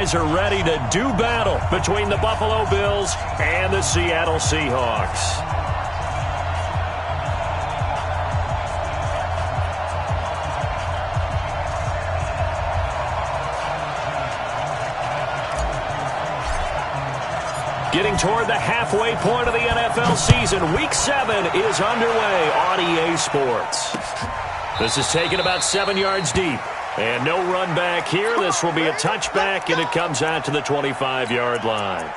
Are ready to do battle between the Buffalo Bills and the Seattle Seahawks. Getting toward the halfway point of the NFL season, Week 7 is underway on EA Sports. This is taken about 7 yards deep. And no run back here. This will be a touchback, and it comes out to the 25-yard line.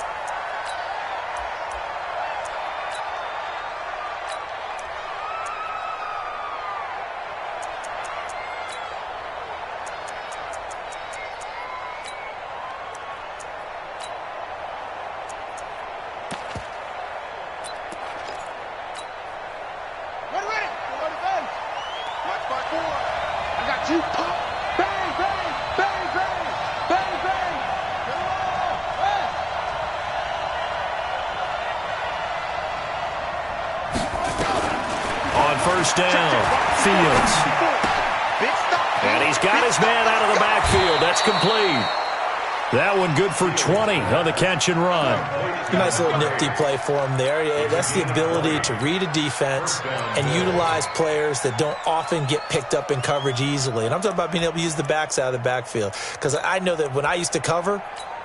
First down, Fields. And he's got his man out of the backfield. That's complete. That one good for 20 on the catch and run. Nice little nifty play for him there. Yeah, that's the ability to read a defense and utilize players that don't often get picked up in coverage easily. And I'm talking about being able to use the backs out of the backfield. Because I know that when I used to cover,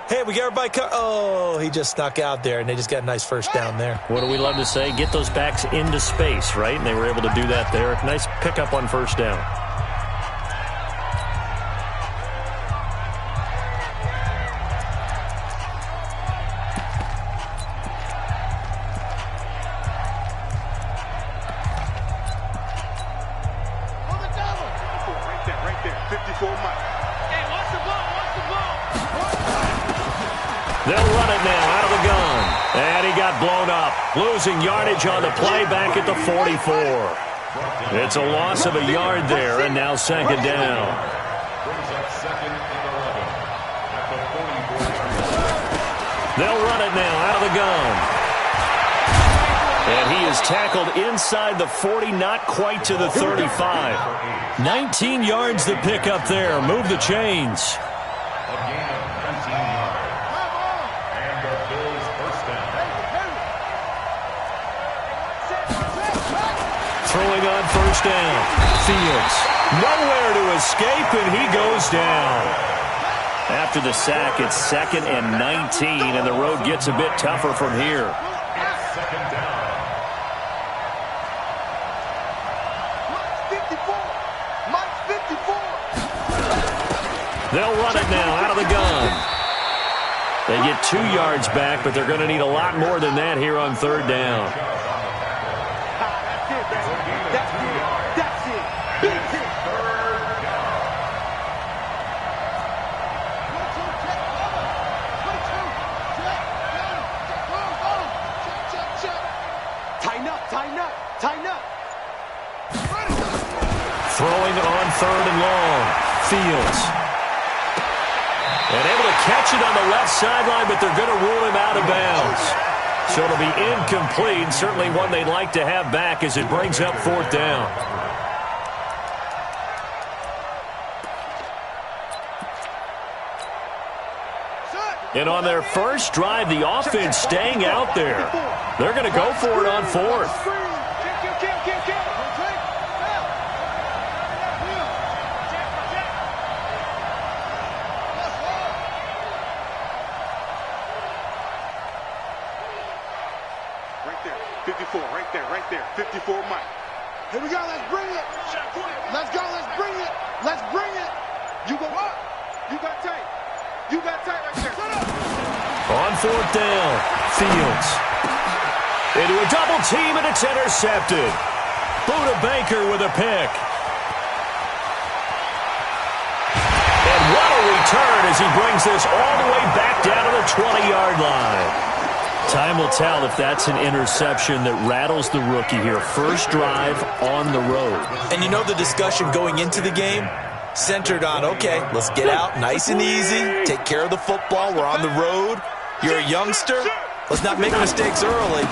hey, we got everybody oh, he just snuck out there, and they just got a nice first down there. What do we love to say? Get those backs into space, right? And they were able to do that there. Nice pickup on first down. Right there. 54 miles. Hey, watch the ball. They'll run it now out of the gun. And he got blown up. Losing yardage on the play back at the 44. It's a loss of a yard there, and now second down. They'll run it now out of the gun. And he is tackled inside the 40, not quite to the 35. 19 yards to pick up there. Move the chains. Throwing on first down. Fields. Nowhere to escape, and he goes down. After the sack, it's 2nd and 19, and the road gets a bit tougher from here. They'll run it now out of the gun. They get 2 yards back, but they're going to need a lot more than that here on third down. Tighten up. Throwing on 3rd and long. Fields. And able to catch it on the left sideline, but they're going to rule him out of bounds. So it'll be incomplete. Certainly one they'd like to have back as it brings up 4th down. And on their first drive, the offense staying out there. They're going to go for it on 4th. Right there. 54 Mike. Here we go. Let's bring it. Let's go. Let's bring it. You go up. You got tight right there. Shut up. On 4th down, Fields. Into a double team, and it's intercepted. Buda Baker with a pick. And what a return as he brings this all the way back down to the 20-yard line. Time will tell if that's an interception that rattles the rookie here. First drive on the road. And you know the discussion going into the game? Centered on, okay, let's get out nice and easy, take care of the football, we're on the road. You're a youngster, let's not make mistakes early.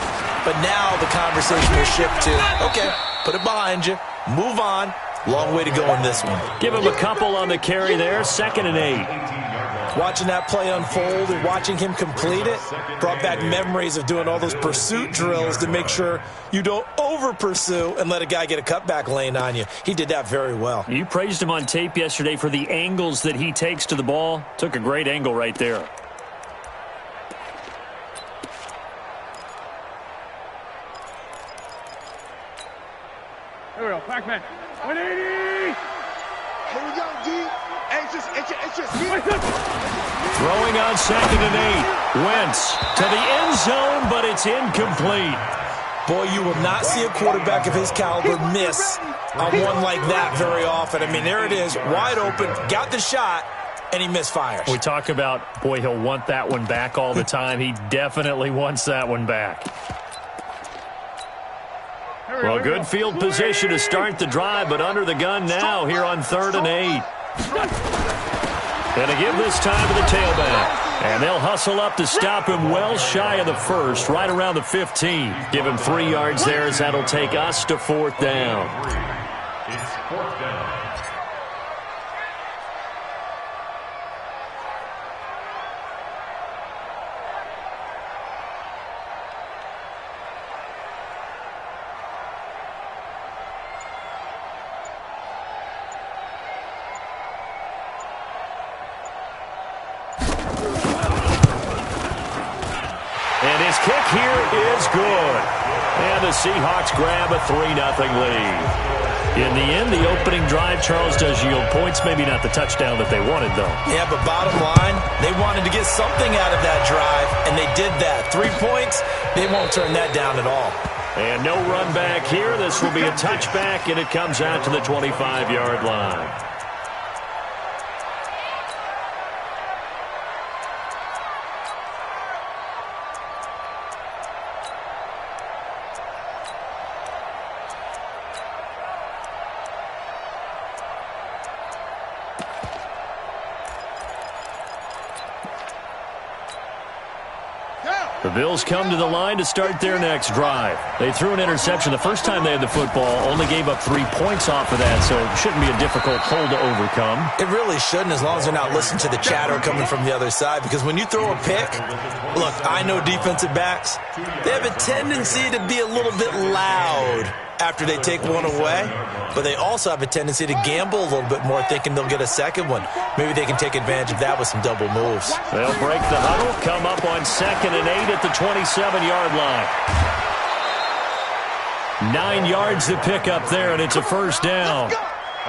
But now the conversation will shift to, okay, put it behind you, move on. Long way to go in this one. Give him a couple on the carry there, 2nd and 8. Watching that play unfold and watching him complete it brought back memories of doing all those pursuit drills to make sure you don't over-pursue and let a guy get a cutback lane on you. He did that very well. You praised him on tape yesterday for the angles that he takes to the ball. Took a great angle right there. Here we go, Pac-Man. 180! Here we go, D. Hey, it's just Throwing on 2nd and 8. Wentz to the end zone, but it's incomplete. Boy, you will not see a quarterback of his caliber miss on one like that very often. I mean, there it is, wide open, got the shot, and he misfires. We talk about, boy, he'll want that one back all the time. He definitely wants that one back. Well, good field position to start the drive, but under the gun now here on 3rd and 8. And to give this time to the tailback. And they'll hustle up to stop him well shy of the first, right around the 15. Give him 3 yards there as that'll take us to 4th down. It's 4th down. And his kick here is good. And the Seahawks grab a 3-0 lead. In the end, the opening drive, Charles, does yield points. Maybe not the touchdown that they wanted, though. Yeah, but bottom line, they wanted to get something out of that drive, and they did that. 3 points, they won't turn that down at all. And no run back here. This will be a touchback, and it comes out to the 25-yard line. The Bills come to the line to start their next drive. They threw an interception the first time they had the football, only gave up 3 points off of that, so it shouldn't be a difficult hole to overcome. It really shouldn't, as long as they're not listening to the chatter coming from the other side, because when you throw a pick, look, I know defensive backs, they have a tendency to be a little bit loud after they take one away, but they also have a tendency to gamble a little bit more, thinking they'll get a second one. Maybe they can take advantage of that with some double moves. They'll break the huddle, come up on 2nd and 8 at the 27-yard line. 9 yards to pick up there, and it's a first down.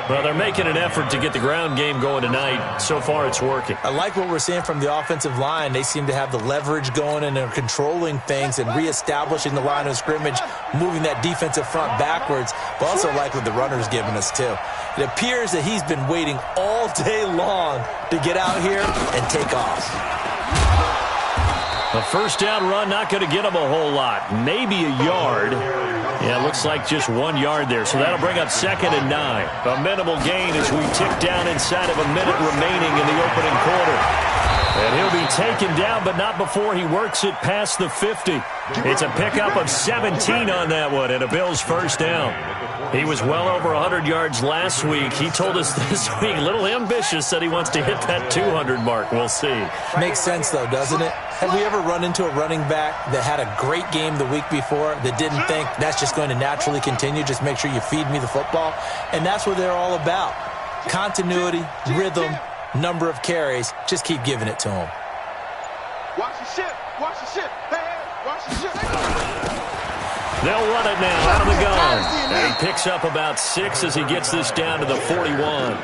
Well, they're making an effort to get the ground game going tonight. So far, it's working. I like what we're seeing from the offensive line. They seem to have the leverage going, and they're controlling things and reestablishing the line of scrimmage, moving that defensive front backwards, but also like what the runner's giving us, too. It appears that he's been waiting all day long to get out here and take off. A first down run, not going to get him a whole lot. Maybe a yard. Yeah, it looks like just 1 yard there. So that'll bring up 2nd and 9. A minimal gain as we tick down inside of a minute remaining in the opening quarter. And he'll be taken down, but not before he works it past the 50. It's a pickup of 17 on that one, and a Bills first down. He was well over 100 yards last week. He told us this week, a little ambitious, said he wants to hit that 200 mark. We'll see. Makes sense, though, doesn't it? Have we ever run into a running back that had a great game the week before that didn't think that's just going to naturally continue? Just make sure you feed me the football. And that's what they're all about. Continuity, rhythm, number of carries. Just keep giving it to him. Watch the ship. Watch the ship. Hey, watch the ship. They'll run it now out of the gun. And he picks up about 6 as he gets this down to the 41.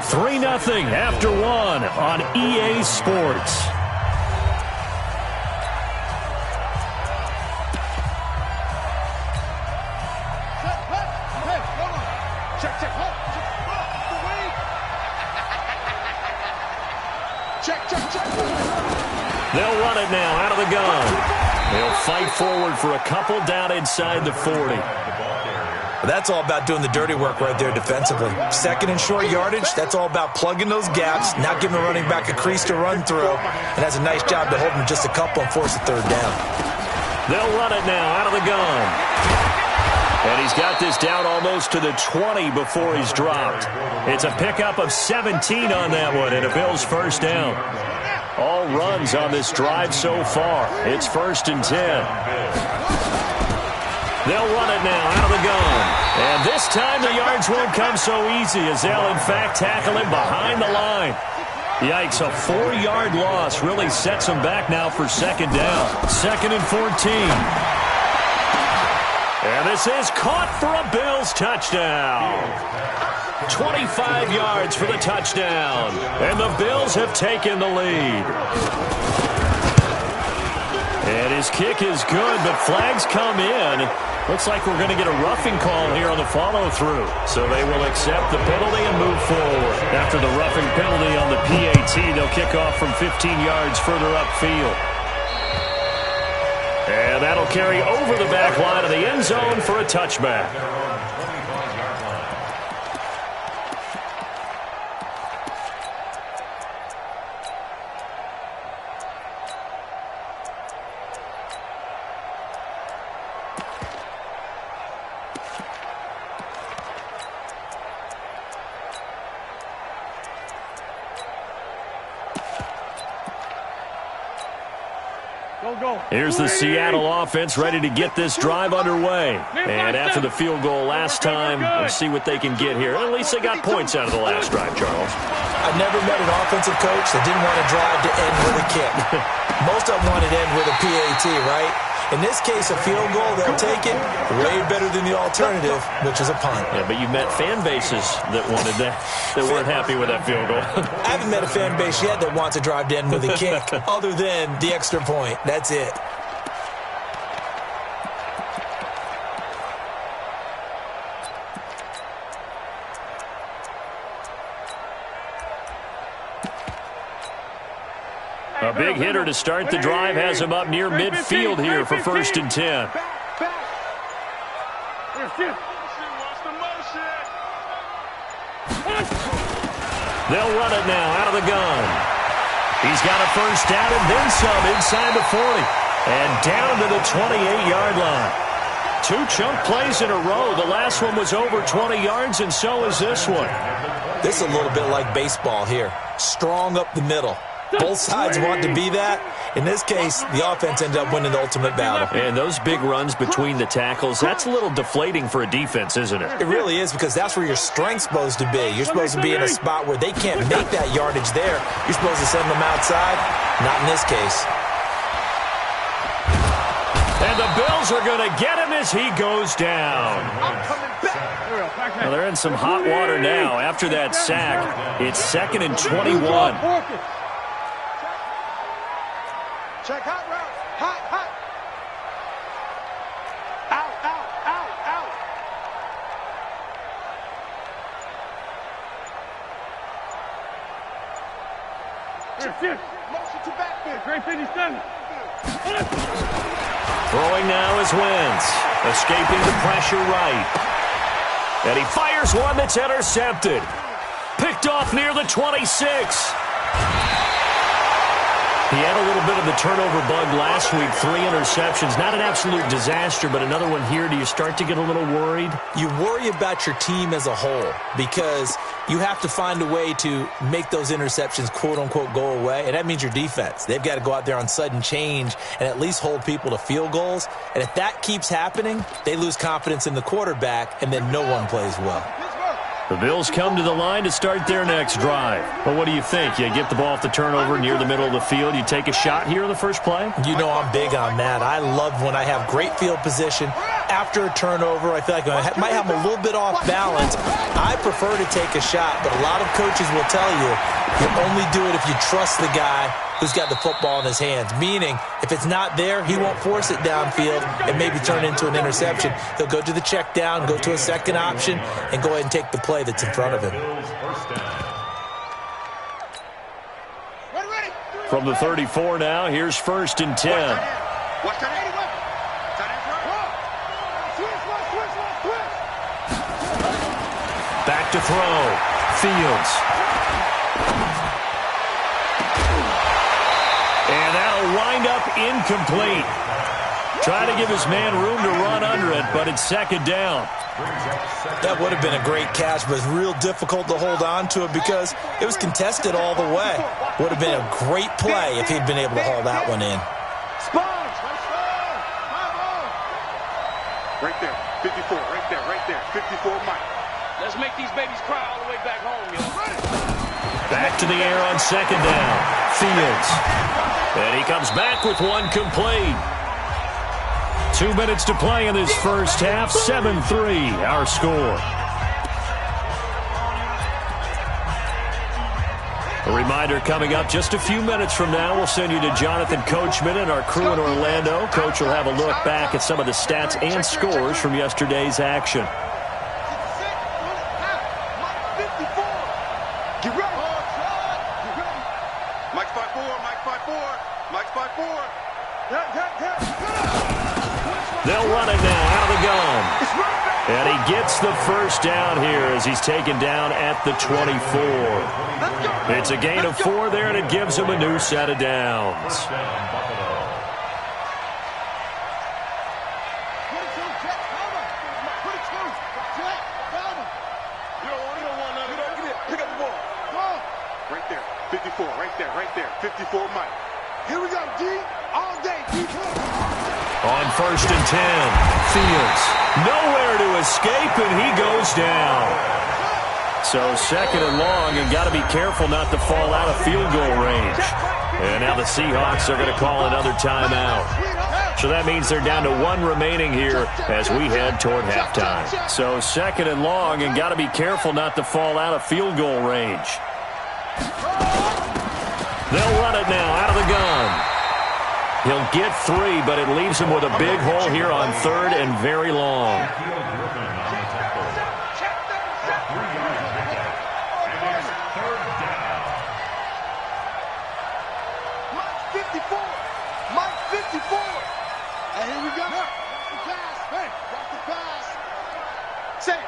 3-0 after 1 on EA Sports. They'll run it now out of the gun. They'll fight forward for a couple down inside the 40. That's all about doing the dirty work right there defensively. 2nd and short yardage, that's all about plugging those gaps, not giving the running back a crease to run through, and has a nice job to hold him just a couple and force a 3rd down. They'll run it now out of the gun. And he's got this down almost to the 20 before he's dropped. It's a pickup of 17 on that one and a Bills first down. All runs on this drive so far. It's 1st and 10. They'll run it now out of the gun. And this time the yards won't come so easy as they'll, in fact, tackle him behind the line. Yikes, a 4-yard loss really sets him back now for 2nd down. 2nd and 14. And this is caught for a Bills touchdown. 25 yards for the touchdown. And the Bills have taken the lead. And his kick is good, but flags come in. Looks like we're going to get a roughing call here on the follow-through. So they will accept the penalty and move forward. After the roughing penalty on the PAT, they'll kick off from 15 yards further upfield. And that'll carry over the back line of the end zone for a touchback. Here's the Seattle offense ready to get this drive underway. And after the field goal last time, we'll see what they can get here. At least they got points out of the last drive, Charles. I've never met an offensive coach that didn't want to drive to end with a kick. Most of them wanted to end with a PAT, right? In this case, a field goal, they'll take it way better than the alternative, which is a punt. Yeah, but you've met fan bases that wanted that, that weren't happy with that field goal. I haven't met a fan base yet that wants to drive to end with a kick, other than the extra point. That's it. A big hitter to start the drive has him up near midfield here for 1st and 10. They'll run it now out of the gun. He's got a first down and then some inside the 40. And down to the 28-yard line. 2 chunk plays in a row. The last one was over 20 yards, and so is this one. This is a little bit like baseball here. Strong up the middle. Both sides want to be that. In this case, the offense ended up winning the ultimate battle. And those big runs between the tackles, that's a little deflating for a defense, isn't it? It really is, because that's where your strength's supposed to be. You're supposed to be in a spot where they can't make that yardage there. You're supposed to send them outside. Not in this case. And the Bills are going to get him as he goes down. Well, they're in some hot water now after that sack. It's 2nd and 21. Check hot route. Hot, hot. Out, out, out, out. Motion to backfield. Great 57. Throwing now is Wentz. Escaping the pressure right. And he fires one that's intercepted. Picked off near the 26. He had a little bit of the turnover bug last week, 3 interceptions. Not an absolute disaster, but another one here. Do you start to get a little worried? You worry about your team as a whole because you have to find a way to make those interceptions, quote-unquote, go away, and that means your defense. They've got to go out there on sudden change and at least hold people to field goals. And if that keeps happening, they lose confidence in the quarterback, and then no one plays well. The Bills come to the line to start their next drive. But what do you think? You get the ball off the turnover near the middle of the field. You take a shot here in the first play? You know I'm big on that. I love when I have great field position. After a turnover, I feel like I might have a little bit off balance. I prefer to take a shot, but a lot of coaches will tell you only do it if you trust the guy who's got the football in his hands. Meaning, if it's not there, he won't force it downfield and maybe turn into an interception. He'll go to the check down, go to a second option, and go ahead and take the play that's in front of him. From the 34 now, here's 1st and 10. Back to throw. Fields. And that'll wind up incomplete. Trying to give his man room to run under it, but it's second down. That would have been a great catch, but it's real difficult to hold on to it because it was contested all the way. Would have been a great play if he'd been able to haul that one in. Right there, 54, right there, 54 Mike. Let's make these babies cry all the way back home, yo. Back to the air on second down. Fields. And he comes back with one complete. 2 minutes to play in this first half. 7-3, our score. A reminder coming up just a few minutes from now. We'll send you to Jonathan Coachman and our crew in Orlando. Coach will have a look back at some of the stats and scores from yesterday's action. Get ready. Mike 5-4, Mike 5-4, Mike 5-4. They'll run it now out of the gun. And he gets the first down here as he's taken down at the 24. It's a gain of 4 there, and it gives him a new set of downs. Pick up the ball. Right there, 54, right there, 54 Mike. Here we go, D, all day, D. On first and 10, Fields. Nowhere to escape, and he goes down. So second and long, and got to be careful not to fall out of field goal range. And now the Seahawks are going to call another timeout. So that means they're down to 1 remaining here as we head toward halftime. So second and long, and got to be careful not to fall out of field goal range. They'll run it now out of the gun. He'll get 3, but it leaves him with a big hole here on third and very long. Mike 54, Mike 54. And here we go. Watch the pass, hey, watch the pass. Say.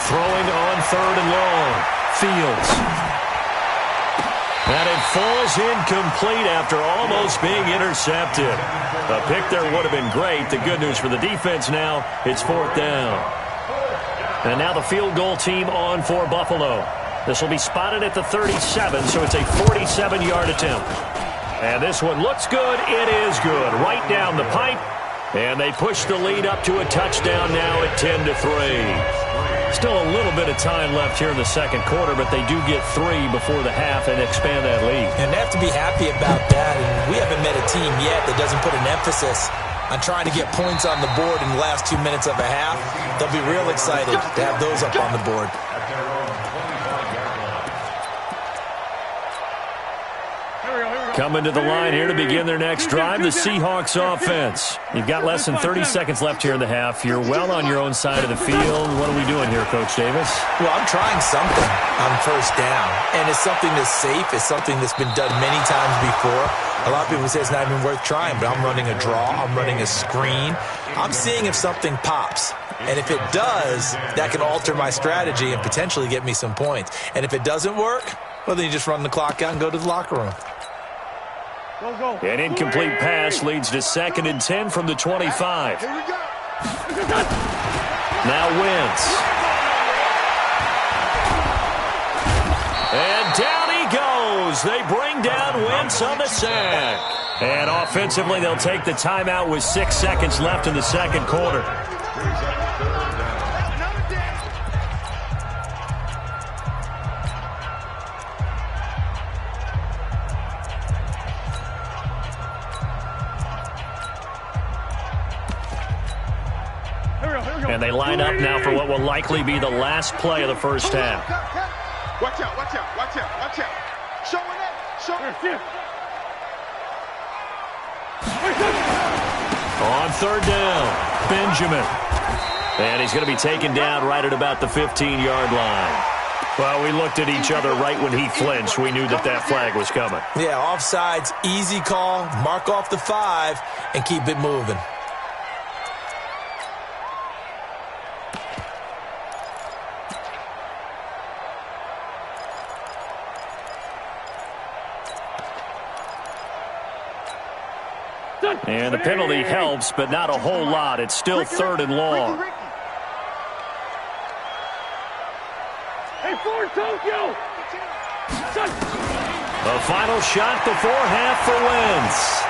Throwing on third and long. Fields. And it falls incomplete after almost being intercepted. A pick there would have been great. The good news for the defense now, it's 4th down. And now the field goal team on for Buffalo. This will be spotted at the 37, so it's a 47-yard attempt. And this one looks good. It is good. Right down the pipe. And they push the lead up to a touchdown now at 10-3. Still a little bit of time left here in the second quarter, but they do get 3 before the half and expand that lead. And they have to be happy about that. And we haven't met a team yet that doesn't put an emphasis on trying to get points on the board in the last 2 minutes of a half. They'll be real excited to have those up on the board. Coming to the line here to begin their next drive, the Seahawks offense. You've got less than 30 seconds left here in the half. You're well on your own side of the field. What are we doing here, Coach Davis? Well, I'm trying something on first down, and it's something that's safe. It's something that's been done many times before. A lot of people say it's not even worth trying, but I'm running a draw. I'm running a screen. I'm seeing if something pops. And if it does, that can alter my strategy and potentially get me some points. And if it doesn't work, well, then you just run the clock out and go to the locker room. An incomplete pass leads to 2nd and 10 from the 25. Here we go. Now Wentz. And down he goes. They bring down Wentz on the sack. And offensively, they'll take the timeout with 6 seconds left in the second quarter. And they line up now for what will likely be the last play of the first half. Watch out, watch out, watch out, watch out. Showing it, showing it. On third down, Benjamin. And he's going to be taken down right at about the 15-yard line. Well, we looked at each other right when he flinched. We knew that that flag was coming. Yeah, offsides, easy call, mark off the 5, and keep it moving. And the penalty helps, but not a whole lot. It's still 3rd and long. Hey, forward, Tokyo! The final shot before half for Wentz.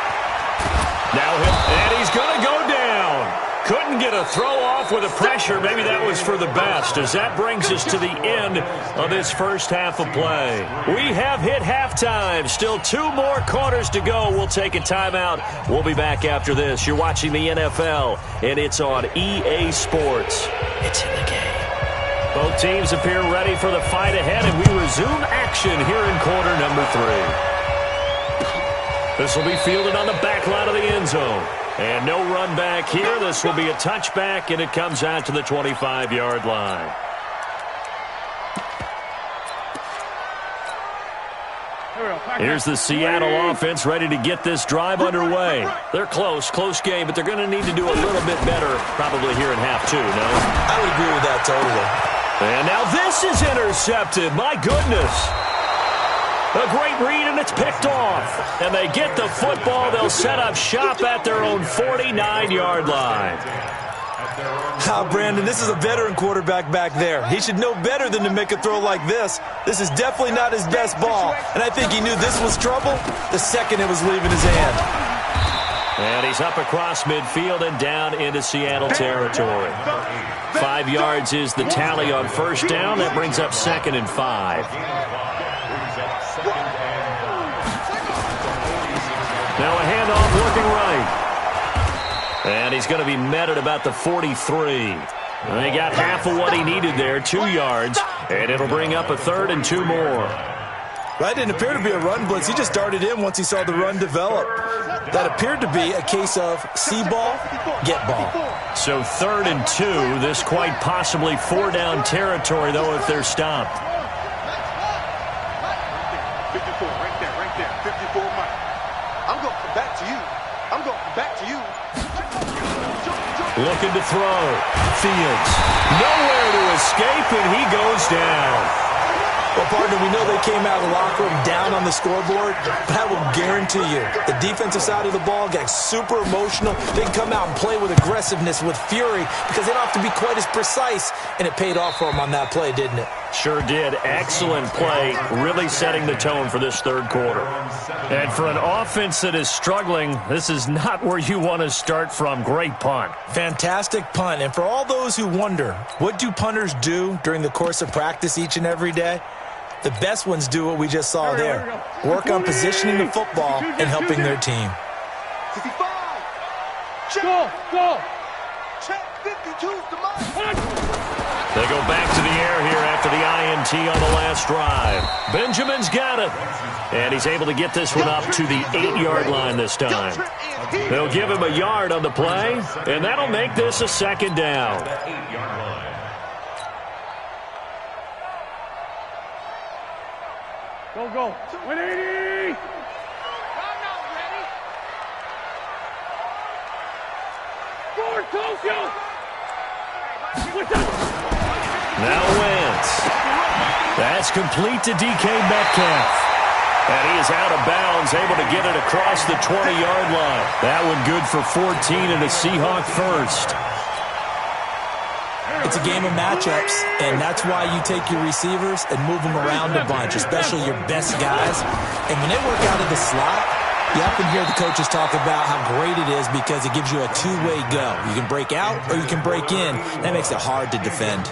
And he's going to go down. Couldn't get a throw off with the pressure. Maybe that was for the best, as that brings us to the end of this first half of play. We have hit halftime. Still 2 more quarters to go. We'll take a timeout. We'll be back after this. You're watching the NFL, and it's on EA Sports. It's in the game. Both teams appear ready for the fight ahead, and we resume action here in quarter number 3. This will be fielded on the back line of the end zone. And no run back here. This will be a touchback, and it comes out to the 25-yard line. Here's the Seattle offense ready to get this drive underway. They're close game, but they're going to need to do a little bit better probably here in half 2, no? I would agree with that totally. And now this is intercepted. My goodness. A great read, and it's picked off. And they get the football. They'll set up shop at their own 49-yard line. Brandon, this is a veteran quarterback back there. He should know better than to make a throw like this. This is definitely not his best ball. And I think he knew this was trouble the second it was leaving his hand. And he's up across midfield and down into Seattle territory. 5 yards is the tally on first down. That brings up 2nd and 5. Now a handoff working right. And he's going to be met at about the 43. And they got half of what he needed there, 2 yards. And it'll bring up a 3rd and 2 more. That didn't appear to be a run blitz. He just darted in once he saw the run develop. That appeared to be a case of see ball, get ball. So 3rd and 2. This quite possibly 4-down territory, though, if they're stopped. 54, right there. 54, Mike. I'm going to come back to you. Looking to throw. Fields. Nowhere to escape, and he goes down. Well, partner, we know they came out of the locker room down on the scoreboard, but I will guarantee you the defensive side of the ball got super emotional. They can come out and play with aggressiveness, with fury, because they don't have to be quite as precise, and it paid off for them on that play, didn't it? Sure did. Excellent play, really setting the tone for this 3rd quarter. And for an offense that is struggling, this is not where you want to start from. Great punt. Fantastic punt. And for all those who wonder, what do punters do during the course of practice each and every day? The best ones do what we just saw there. Work on positioning the football and helping their team. 55. Check. Go. Check. 52's the mark. They go back to the air here after the INT on the last drive. Benjamin's got it. And he's able to get this one up to the 8-yard line this time. They'll give him a yard on the play, and that'll make this a 2nd down. Go. 180! Forward, Tokyo! Now Wentz. That's complete to DK Metcalf. And he is out of bounds, able to get it across the 20-yard line. That one good for 14 and a Seahawk first. It's a game of matchups, and that's why you take your receivers and move them around a bunch, especially your best guys. And when they work out of the slot, you often hear the coaches talk about how great it is because it gives you a two-way go. You can break out or you can break in. That makes it hard to defend.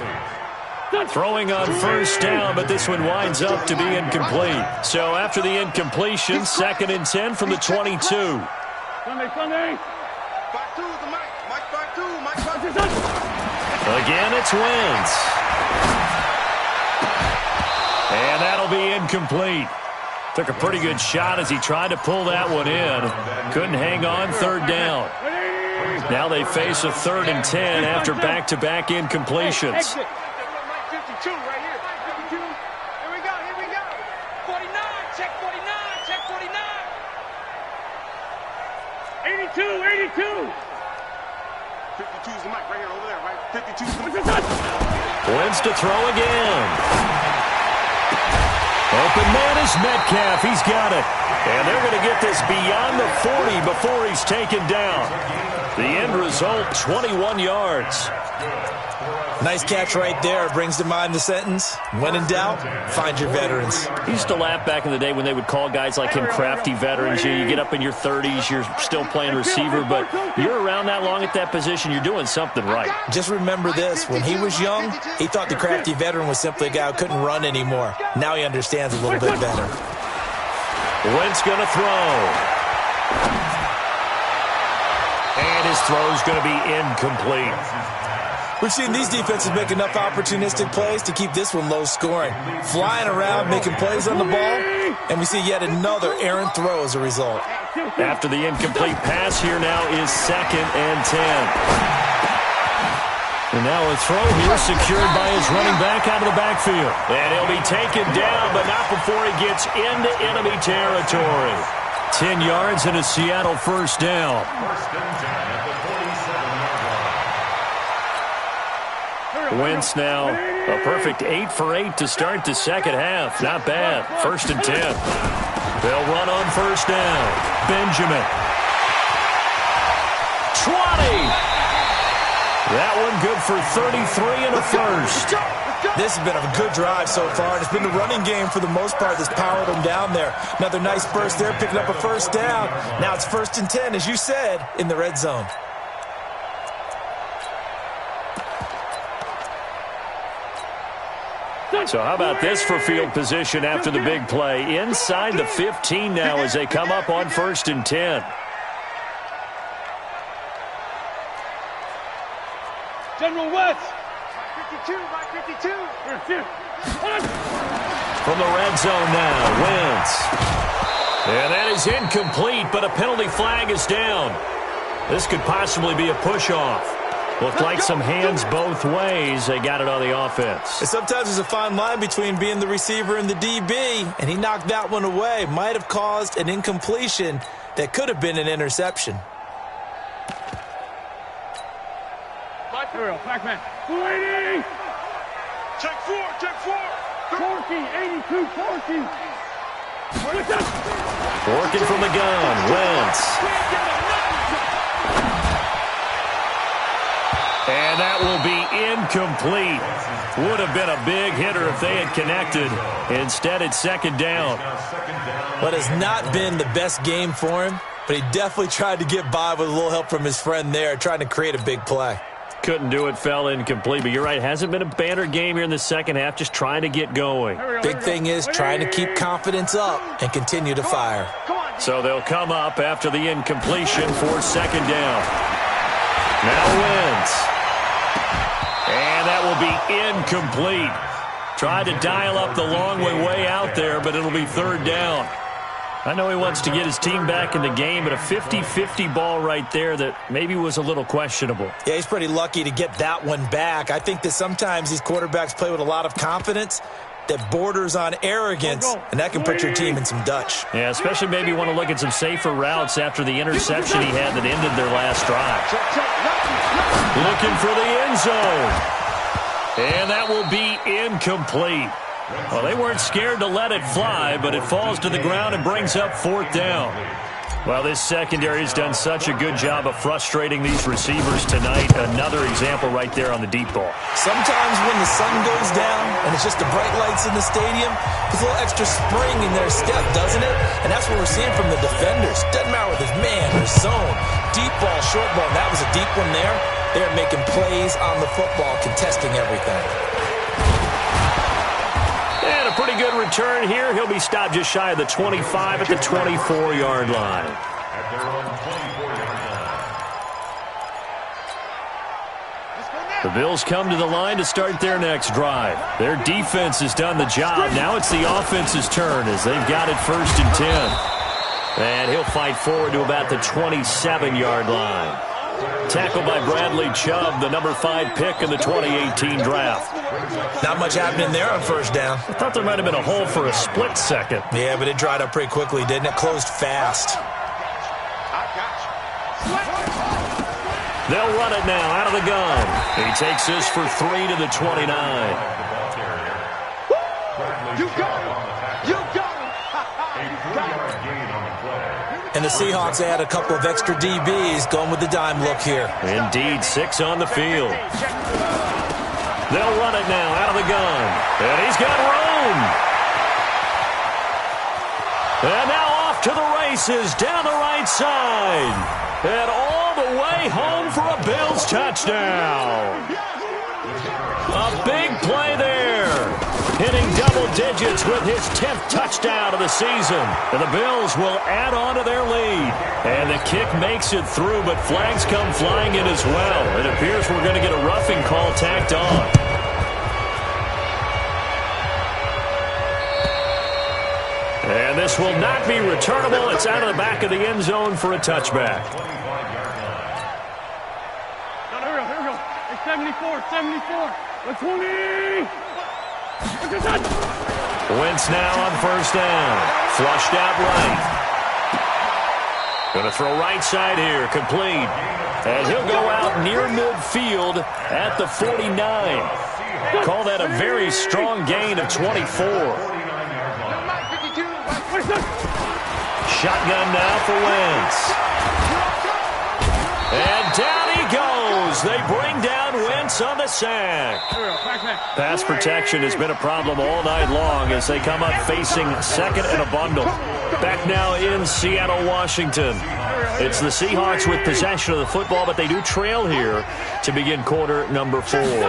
Throwing on first down, but this one winds up to be incomplete. So after the incompletion, 2nd and 10 from the 22. Sunday. 5-2 the Mike 5-2. Again, it's Wentz. And that'll be incomplete. Took a pretty good shot as he tried to pull that one in. Couldn't hang on, 3rd down. Now they face a 3rd and 10 after back-to-back incompletions. 52 right here. 52. Here we go. 49. Check 49. 82. 52's the Mike right here, over there, right? 52's the Mike. Wentz to throw again. Open man is Metcalf. He's got it. And they're going to get this beyond the 40 before he's taken down. The end result, 21 yards. Nice catch right there. Brings to mind the sentence, when in doubt, find your veterans. He used to laugh back in the day when they would call guys like him crafty veterans. You get up in your 30s, you're still playing receiver, but you're around that long at that position, you're doing something right. Just remember this. When he was young, he thought the crafty veteran was simply a guy who couldn't run anymore. Now he understands a little bit better. Wentz going to throw. And his throw's going to be incomplete. We've seen these defenses make enough opportunistic plays to keep this one low scoring. Flying around, making plays on the ball, and we see yet another errant throw as a result. After the incomplete pass, here now is 2nd and 10. And now a throw here secured by his running back out of the backfield. And he'll be taken down, but not before he gets into enemy territory. 10 yards and a Seattle first down. Wentz now a perfect 8 for 8 to start the second half. Not bad. 1st and 10. They'll run on first down. Benjamin. 20. That one good for 33 and a first. This has been a good drive so far, and it's been the running game for the most part that's powered them down there. Another nice burst there, picking up a first down. Now it's 1st and 10, as you said, in the red zone. So how about this for field position after the big play? Inside the 15 now as they come up on 1st and 10. General West. 52, by 52. From the red zone now, Wentz. And that is incomplete, but a penalty flag is down. This could possibly be a push-off. Looked like some hands both ways. They got it on the offense. And sometimes there's a fine line between being the receiver and the DB, and he knocked that one away. Might have caused an incompletion that could have been an interception. Black man. 280. Check 4, check 4. Forky, 82, Forky. Working from the gun, Wentz. And that will be incomplete. Would have been a big hitter if they had connected. Instead, it's 2nd down. But it's not been the best game for him, but he definitely tried to get by with a little help from his friend there, trying to create a big play. Couldn't do it, fell incomplete. But you're right, hasn't been a banner game here in the second half, just trying to get going. Big thing is trying to keep confidence up and continue to fire. So they'll come up after the incompletion for 2nd down. Now Wentz. And that will be incomplete. Tried to dial up the long way out there, but it'll be 3rd down. I know he wants to get his team back in the game, but a 50-50 ball right there that maybe was a little questionable. Yeah, he's pretty lucky to get that one back. I think that sometimes these quarterbacks play with a lot of confidence that borders on arrogance, and that can put your team in some Dutch. Yeah, especially maybe want to look at some safer routes after the interception he had that ended their last drive. Looking for the end zone. And that will be incomplete. Well, they weren't scared to let it fly, but it falls to the ground and brings up 4th down. Well, this secondary has done such a good job of frustrating these receivers tonight. Another example right there on the deep ball. Sometimes when the sun goes down and it's just the bright lights in the stadium, there's a little extra spring in their step, doesn't it? And that's what we're seeing from the defenders. Doesn't matter with his man or zone. Deep ball, short ball. That was a deep one there. They're making plays on the football, contesting everything. And a pretty good return here. He'll be stopped just shy of the 25 at the 24-yard line. The Bills come to the line to start their next drive. Their defense has done the job. Now it's the offense's turn as they've got it 1st and 10. And he'll fight forward to about the 27-yard line. Tackled by Bradley Chubb, the number 5 pick in the 2018 draft. Not much happening there on 1st down. I thought there might have been a hole for a split second. Yeah, but it dried up pretty quickly, didn't it? Closed fast. They'll run it now out of the gun. He takes this for 3 to the 29. You got him. You got him. the Seahawks add a couple of extra DBs going with the dime look here. Indeed, 6 on the field. They'll run it now out of the gun. And he's got room. And now off to the races down the right side. And all the way home for a Bills touchdown. A big play there. Hitting double digits with his 10th touchdown of the season. And the Bills will add on to their lead. And the kick makes it through, but flags come flying in as well. It appears we're going to get a roughing call tacked on. And this will not be returnable. It's out of the back of the end zone for a touchback. Here we go. It's 74. 20. Wentz now on first down. Flushed out right. Going to throw right side here. Complete. And he'll go out near midfield at the 49. Call that a very strong gain of 24. Shotgun now for Wentz. And down he goes. They bring down Wentz on the sack. Pass protection has been a problem all night long as they come up facing second and a bundle. Back now in Seattle, Washington. It's the Seahawks with possession of the football, but they do trail here to begin quarter number 4. Throwing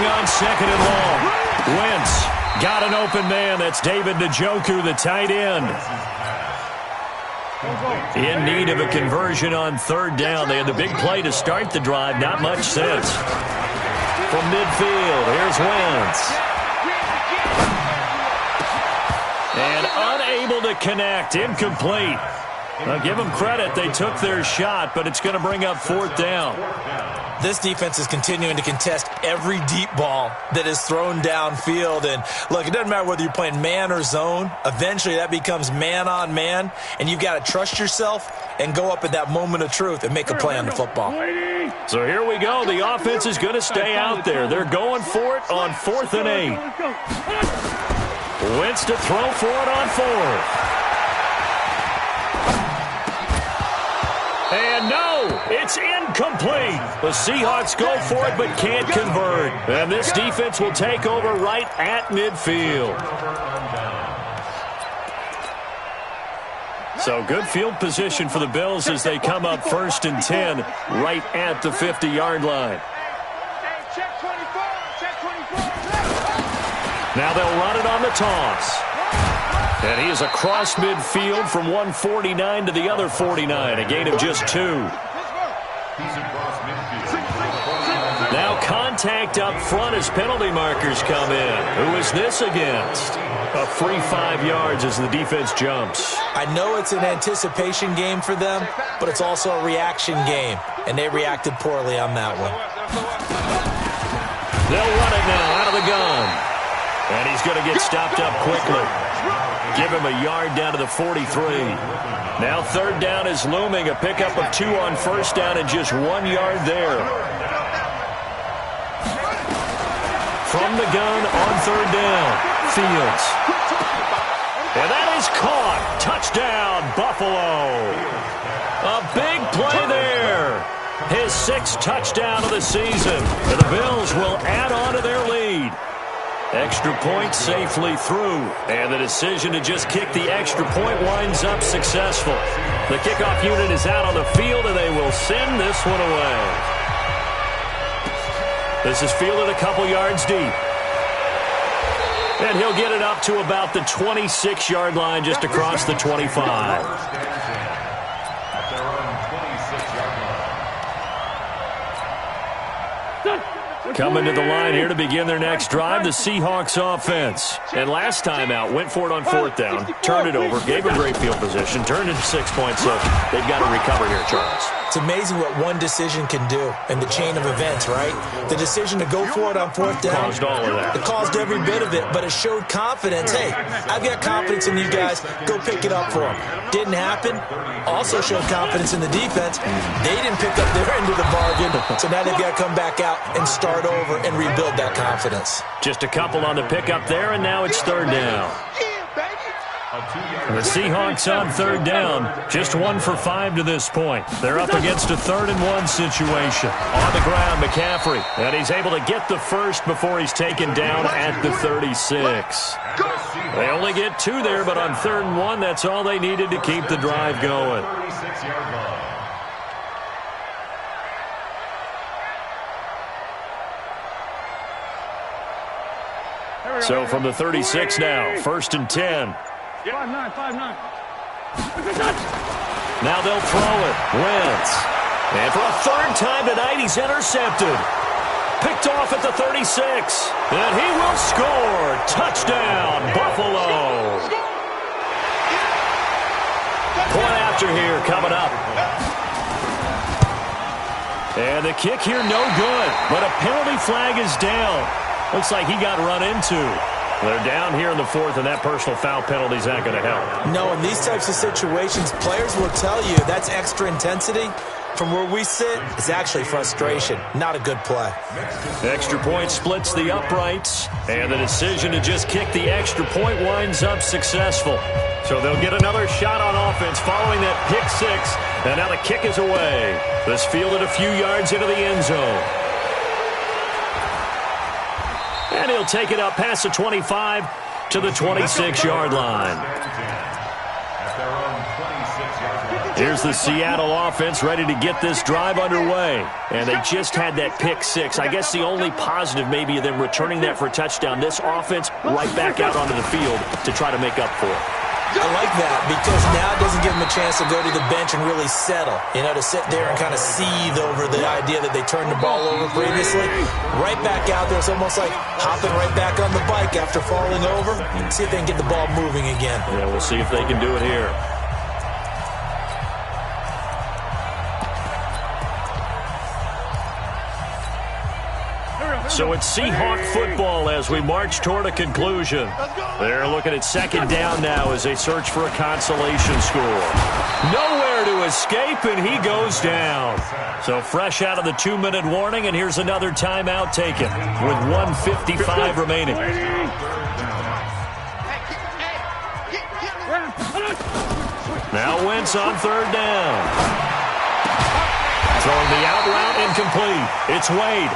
on second and long. Wentz got an open man. That's David Njoku, the tight end. In need of a conversion on third down. They had the big play to start the drive. Not much sense. From midfield, here's Wentz. And unable to connect. Incomplete. I'll give them credit. They took their shot, but it's going to bring up fourth down. This defense is continuing to contest every deep ball that is thrown downfield. And, look, it doesn't matter whether you're playing man or zone. Eventually, that becomes man on man, and you've got to trust yourself and go up at that moment of truth and make a play on the football. So here we go. The offense is going to stay out there. They're going for it on 4th and 8. Wentz to throw for it on 4th. And no, it's incomplete. The Seahawks go for it but can't convert. And this defense will take over right at midfield. So good field position for the Bills as they come up 1st and 10 right at the 50-yard line. Now they'll run it on the toss. And he is across midfield from 149 to the other 49, a gain of just 2. Now contact up front as penalty markers come in. Who is this against? A free 5 yards as the defense jumps. I know it's an anticipation game for them, but it's also a reaction game, and they reacted poorly on that one. They'll run it now out of the gun. And he's going to get stopped up quickly. Give him a yard down to the 43. Now third down is looming. A pickup of 2 on first down and just 1 yard there. From the gun on third down, Fields. And that is caught. Touchdown, Buffalo. A big play there. His 6th touchdown of the season. And the Bills will add on to their lead. Extra point safely through. And the decision to just kick the extra point winds up successful. The kickoff unit is out on the field, and they will send this one away. This is fielded a couple yards deep. And he'll get it up to about the 26-yard line just across the 25. Coming to the line here to begin their next drive, the Seahawks offense. And last time out, went for it on 4th down, turned it over, gave them great field position, turned into 6 points, so they've got to recover here, Charles. It's amazing what one decision can do in the chain of events, right? The decision to go for it on 4th down. Caused all of that. It caused every bit of it, but it showed confidence. Hey, I've got confidence in you guys. Go pick it up for them. Didn't happen. Also showed confidence in the defense. They didn't pick up their end of the bargain, so now they've got to come back out and start over and rebuild that confidence. Just a couple on the pickup there, and now it's third down. The Seahawks on third down, just 1 for 5 to this point. They're up against a 3rd-and-1 situation. On the ground, McCaffrey, and he's able to get the first before he's taken down at the 36. They only get 2 there, but on 3rd and 1, that's all they needed to keep the drive going. So from the 36 now, 1st and 10. 5-9. Now they'll throw it. Wentz. And for a 3rd time tonight, he's intercepted. Picked off at the 36. And he will score. Touchdown, Buffalo. Point after here coming up. And the kick here no good. But a penalty flag is down. Looks like he got run into. They're down here in the 4th, and that personal foul penalty is not going to help. No, in these types of situations, players will tell you that's extra intensity. From where we sit, it's actually frustration. Not a good play. Extra point splits the uprights, and the decision to just kick the extra point winds up successful. So they'll get another shot on offense following that pick 6, and now the kick is away. This fielded a few yards into the end zone. And he'll take it up past the 25 to the 26-yard line. Here's the Seattle offense ready to get this drive underway. And they just had that pick 6. I guess the only positive maybe of them returning that for a touchdown. This offense right back out onto the field to try to make up for it. I like that because now it doesn't give them a chance to go to the bench and really settle. You know, to sit there and kind of seethe over the idea that they turned the ball over previously. Right back out there. It's almost like hopping right back on the bike after falling over. See if they can get the ball moving again. Yeah, we'll see if they can do it here. So it's Seahawk football as we march toward a conclusion. They're looking at 2nd down now as they search for a consolation score. Nowhere to escape, and he goes down. So fresh out of the 2-minute warning, and here's another timeout taken with 1:55 remaining. Now Wentz on 3rd down. Throwing the out route incomplete. It's Wade.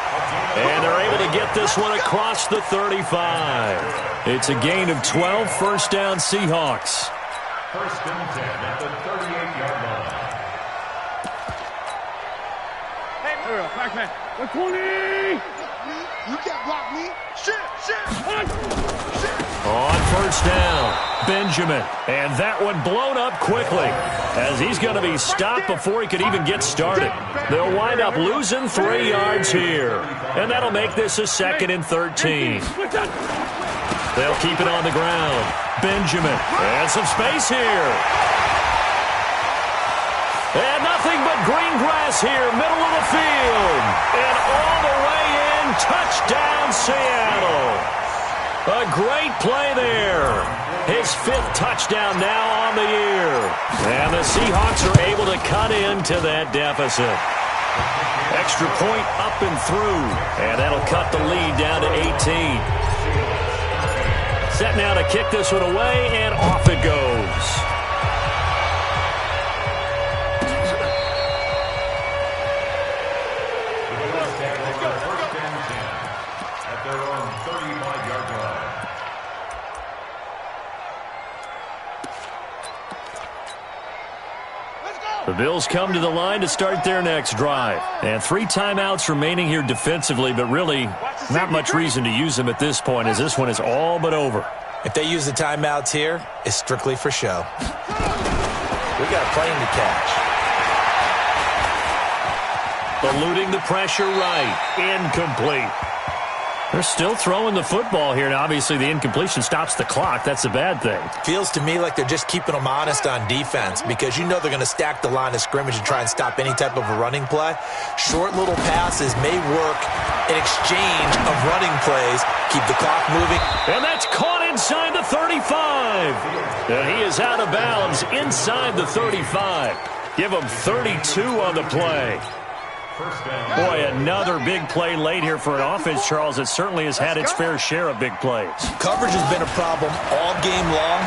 And they're able to get this one across the 35. It's a gain of 12, 1st down Seahawks. 1st and 10 at the 38-yard line. Hey, back man. 120. You can't block me. Shit. On 1st down, Benjamin. And that one blown up quickly as he's going to be stopped before he could even get started. They'll wind up losing 3 yards here. And that'll make this a 2nd and 13. They'll keep it on the ground. Benjamin. And some space here. And nothing but green grass here, middle of the field. And all the way in, touchdown Seattle. A great play there. His 5th touchdown now on the year. And the Seahawks are able to cut into that deficit. Extra point up and through. And that'll cut the lead down to 18. Set now to kick this one away, and off it goes. The Bills come to the line to start their next drive. And 3 timeouts remaining here defensively, but really not much reason to use them at this point as this one is all but over. If they use the timeouts here, it's strictly for show. We got a plane to catch. Eluding the pressure right. Incomplete. They're still throwing the football here. Now, obviously, the incompletion stops the clock. That's a bad thing. Feels to me like they're just keeping them honest on defense because you know they're going to stack the line of scrimmage and try and stop any type of a running play. Short little passes may work in exchange of running plays. Keep the clock moving. And that's caught inside the 35. And he is out of bounds inside the 35. Give him 32 on the play. First down. Boy, another big play late here for an offense, Charles. It certainly has had its fair share of big plays. Coverage has been a problem all game long,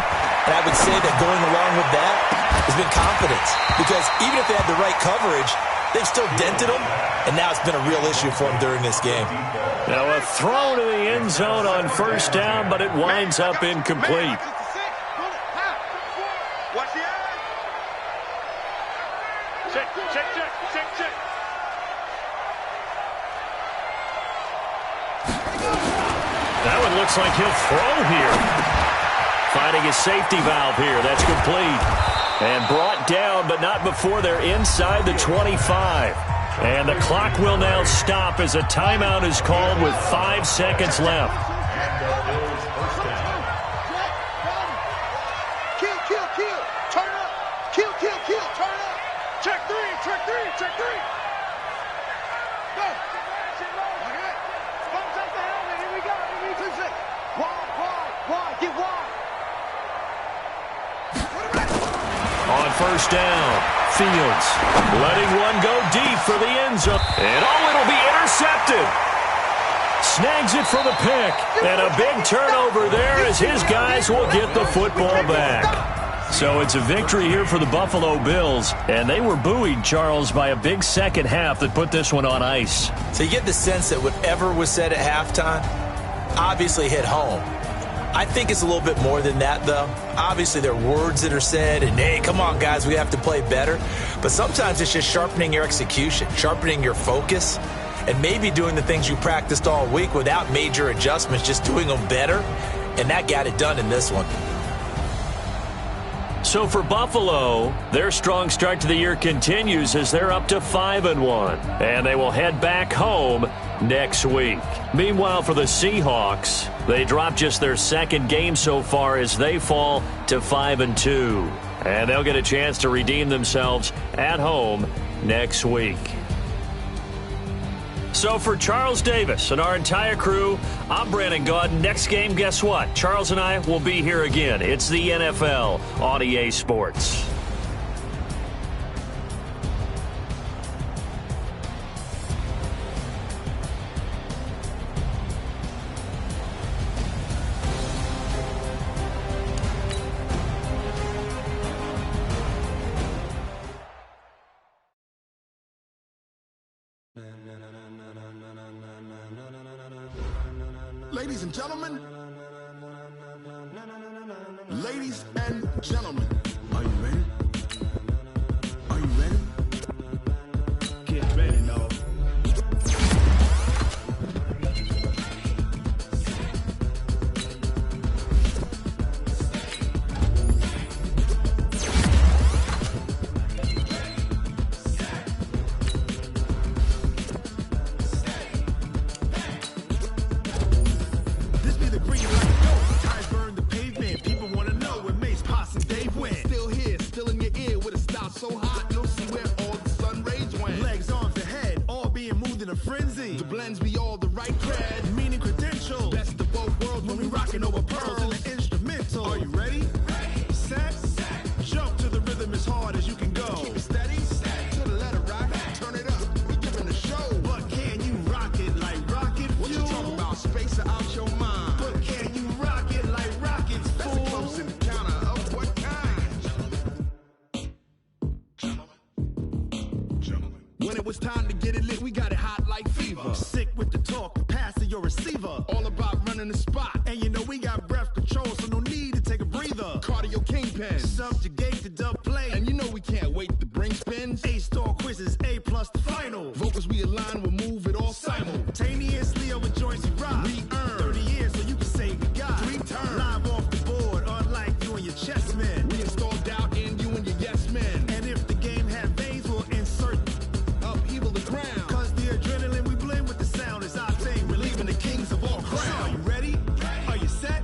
and I would say that going along with that has been confidence. Because even if they had the right coverage, they've still dented them, and now it's been a real issue for them during this game. Now a throw to the end zone on first down, but it winds up incomplete. Watch the eye. Check. That one looks like he'll throw here. Finding his safety valve here. That's complete. And brought down, but not before they're inside the 25. And the clock will now stop as a timeout is called with 5 seconds left. Kill. Turn up. Kill. Turn up. Check three. Go. Bumps up the helmet. Here we go. Wide. Get wide. On first down, Fields letting one go deep for the end zone. And it'll be intercepted. Snags it for the pick. And a big turnover there as his guys will get the football back. So it's a victory here for the Buffalo Bills. And they were buoyed, Charles, by a big second half that put this one on ice. So you get the sense that whatever was said at halftime obviously hit home. I think it's a little bit more than that, though. Obviously, there are words that are said, and, hey, come on, guys, we have to play better. But sometimes it's just sharpening your execution, sharpening your focus, and maybe doing the things you practiced all week without major adjustments, just doing them better. And that got it done in this one. So for Buffalo, their strong start to the year continues as they're up to 5-1. And they will head back home next week. Meanwhile, for the Seahawks, they dropped just their second game so far as they fall to 5-2. And they'll get a chance to redeem themselves at home next week. So for Charles Davis and our entire crew, I'm Brandon Gaudin. Next game, guess what? Charles and I will be here again. It's the NFL on EA Sports. Ladies and gentlemen, are you ready? Are you ready? Get ready, now. So hot, you'll see where all the sun rays went. Legs, arms, the head, all being moved in a frenzy. The blends be all the right cred, meaning credentials. Best of both worlds when we rockin' over pearls and the instrumental. Are you ready? Ready. Set. Jump to the rhythm as hard as you can go. Keep it steady. To the letter right. Turn it up. We giving the show. But can you rock it like rocket fuel? What you talking about? Space out your mind. But can you rock it like rockets, fool? That's a close encounter of what kind? When it was time to get it lit, we got it hot like fever. Sick with the talk, pass to your receiver. All about running the spot. And you know we got breath control, so no need to take a breather. Cardio kingpin, subjugate the dub play. And you know we can't wait to bring spins. A-star quizzes, A+ the final. Vocals we align, we'll move it all simultaneously over joints we rock. We earn 30 years so you can say we got 3 turns. Live off the board, unlike you and your chess men. We install doubt in you and your yes men. And if the game had veins, we'll insert upheaval the ground. Cause the adrenaline we blend with the sound is our thing, relieving the kings of all crowns. So are you ready? Are you set?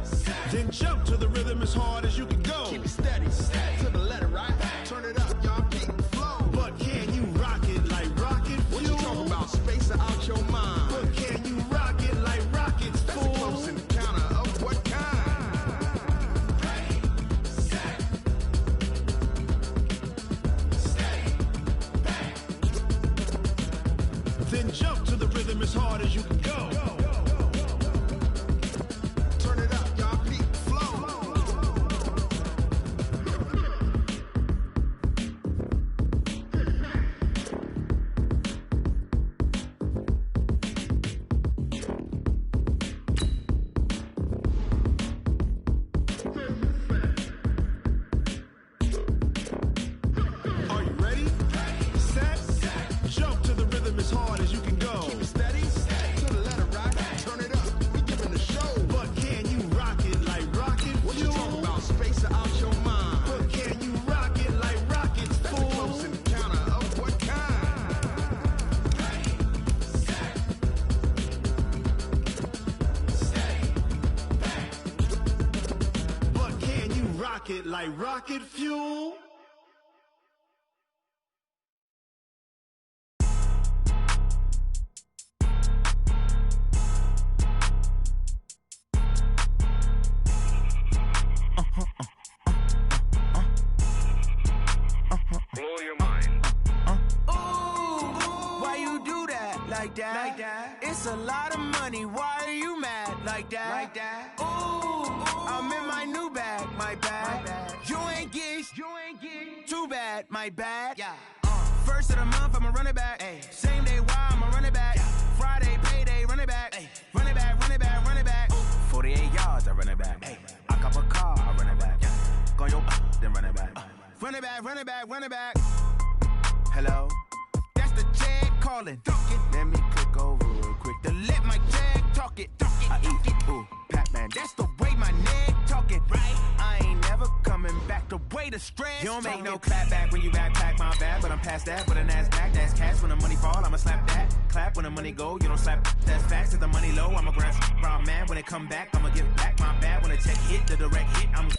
Then jump to the rhythm as hard as you can go. Keep it steady. To the letter right. Turn it up, y'all. rocket like rocket fuel. Blow your mind. Why you do that like that? Like that? It's a lot of money. Why are you mad like that? Like that? I'm in my new bag, my bag. You ain't get too bad, my bad. Yeah. First of the month, I'ma run it back. Ay. Same day, why I'ma run it back. Yeah. Friday, payday, run it back. Ay. Run it back, run it back, run it back. 48 yards, I run it back. Ay. I cop a car, I run it back. Yeah. Go your then run it back. Run it back, run it back, run it back. Hello? That's the jag calling. Let me click over real quick to let my jag talk it. I eat it, ooh, Pac-Man. That's the way my neck talking. Right? I ain't never coming back the way the stress. You don't make no clap back when you backpack my bag, but I'm past that with a NASDAQ. That's cash when the money fall, I'ma slap that. Clap when the money go, you don't slap. That's facts. If the money low, I'ma grab raw man. When it come back, I'ma give back my bad. When the check hit, the direct hit, I'm